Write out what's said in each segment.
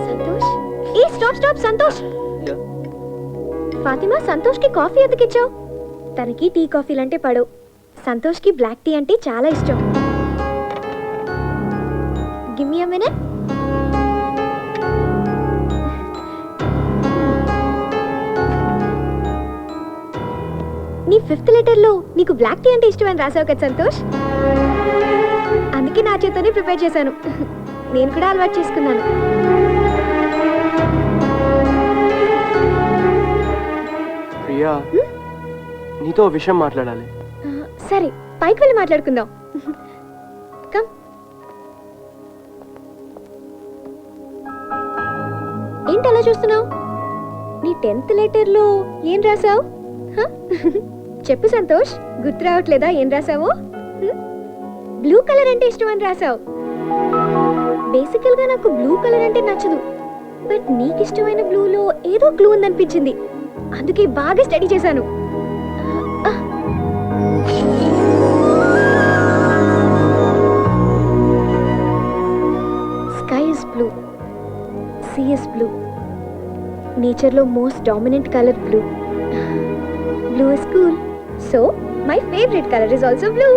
సంతోష్, ఏ stop stop Santosh. Fatima, Santosh కి coffee ఎందుకిచ్చావు? తనకి tea కాఫీలు అంటే పడవు. సంతోష్ కి బ్లాక్ టీ అంటే చాలా ఇష్టం. Give me a minute. నీ 5th లెటర్లో నీకు బ్లాక్ టీ అంటే ఇష్టం అని రాసావు కదా సంతోష్. అందుకే నా చేతోనే ప్రిపేర్ చేశాను. నేను కూడా అలవాటు చేసుకున్నాను. ప్రియా, నీతో విషయం మాట్లాడాలి. సరే, పైకి వెళ్ళి మాట్లాడుకుందాం. కమ్. ఏంటి అలా చూస్తున్నావు? నీ 10th లెటర్లో ఏం రాసావు? చెప్పు సంతోష్, గుర్తు రావట్లేదా ఏం రాసావో? బ్లూ కలర్ అంటే ఇష్టం అని రాసావు. బేసికల్ గా నాకు బ్లూ కలర్ అంటే నచ్చదు, బట్ నీకు ఇష్టమైన బ్లూలో ఏదో క్లూ ఉందనిపించింది. అందుకే బాగా స్టడీ చేశాను. Sky is blue, sea is blue. నేచర్లో most dominant colour blue. Blue is cool. So, my favorite color is also blue.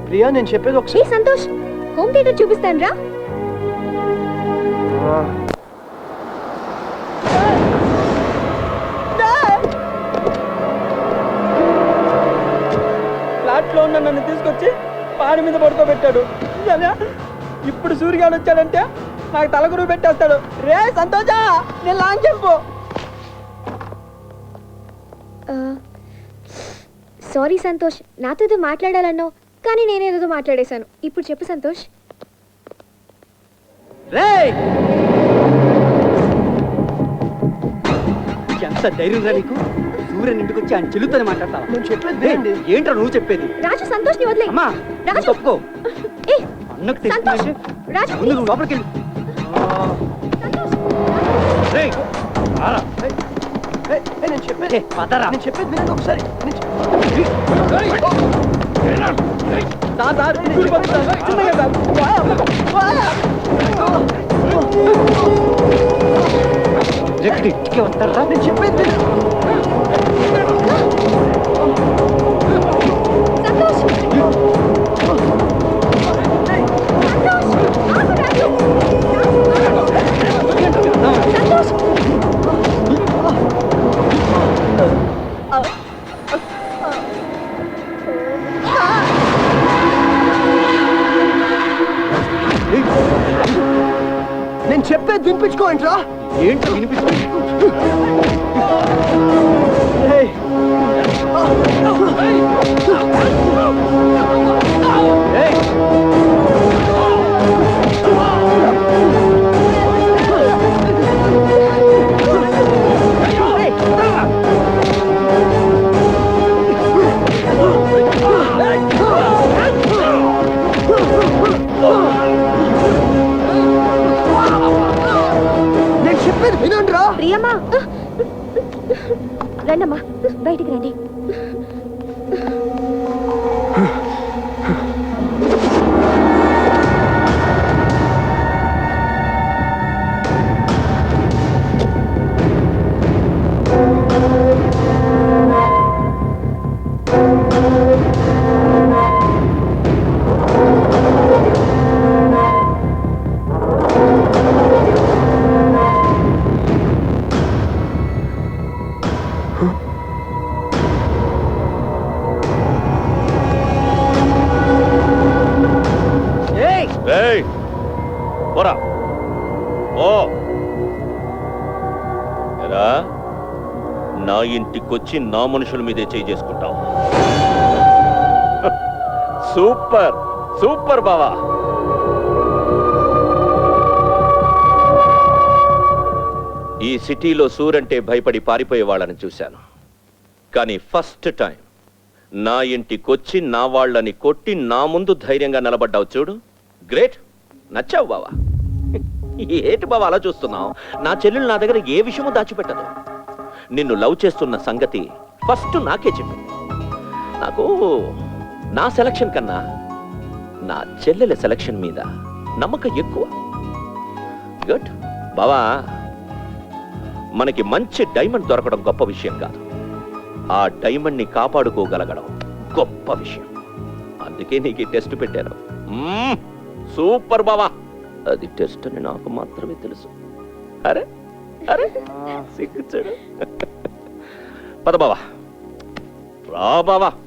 Priya, నేను చెప్పేది ఒకసారి. ఏ సంతోష్, హోమ్ థియేటర్ చూపిస్తాను రా. ఫ్లాట్ లో ఉన్న నన్ను తీసుకొచ్చి పాడి మీద పడుకోబెట్టాడు. ఇప్పుడు సూర్యగాడు వచ్చాడంటే నాకు తలగురు పెట్టేస్తాడు. రే సంతోషా, నేను లాంగ్ చెప్పు. సారీ సంతోష్, నాతో ఏదో మాట్లాడాలన్నావు కానీ నేనేదో మాట్లాడేశాను. ఇప్పుడు చెప్పు సంతోష్. ఎంత ధైర్యం రా నీకు? సూర్యుని ఇంటికి వచ్చి ఆయన చెల్లుతోనే మాట్లాడతావా? నేను చెప్పేది వినండి. ఏంట్రా నువ్వు చెప్పేది? రాజు, సంతోష్ ని వదిలే. అమ్మా, రాజు ఒప్పుకో. ఏ అన్నకు సంతోష్, తెలిసిందంటే రాజు ముందు నువ్వు లోపలికి వెళ్ళు. రేయ్, రారా. నేను చెప్పేది పదరా. నేను చెప్పేది వినండి ఒకసారి. సార్ సూర్య పంపిస్తాను. చిన్నగా ఇంటికి వస్తారా? నేను చెప్పేది సంతోష్, సంతోష్. నేను చెప్పేది వినిపించుకోండి రా. ఏంటో వినిపిస్తుంది. నేను చెప్పేది వినండి రా. ప్రియమ్మా, రండమ్మా, బయటికి రండి. నా ఇంటికొచ్చి నా మనుషుల మీదే చేయి చేసుకుంటావు. సూపర్ సూపర్ బావా. ఈ సిటీలో సూరంటే భయపడి పారిపోయే వాళ్ళని చూశాను, కానీ ఫస్ట్ టైం నా ఇంటికొచ్చి నా వాళ్ళని కొట్టి నా ముందు ధైర్యంగా నిలబడ్డావు చూడు. గ్రేట్, నచ్చావు బావా. ఏంటి బావా అలా చూస్తున్నావు? నా చెల్లెలు నా దగ్గర ఏ విషయమూ దాచిపెట్టదు. నిన్ను లవ్ చేస్తున్న సంగతి ఫస్ట్ నాకే చెప్పు. నాకు నా సెలక్షన్ కన్నా నా చెల్లెల సెలక్షన్ మీద నమ్మకం ఎక్కువ. గుడ్ బావా, మనకి మంచి డైమండ్ దొరకడం గొప్ప విషయం కాదు, ఆ డైమండ్ ని కాపాడుకోగలగడం గొప్ప విషయం. అందుకే నీకు ఈ టెస్ట్ పెట్టాను. సూపర్ బావా. అది టెస్ట్ అని నాకు మాత్రమే తెలుసు. అరే అరే సిగ్గుచాడు. పద బావా, రా బావా.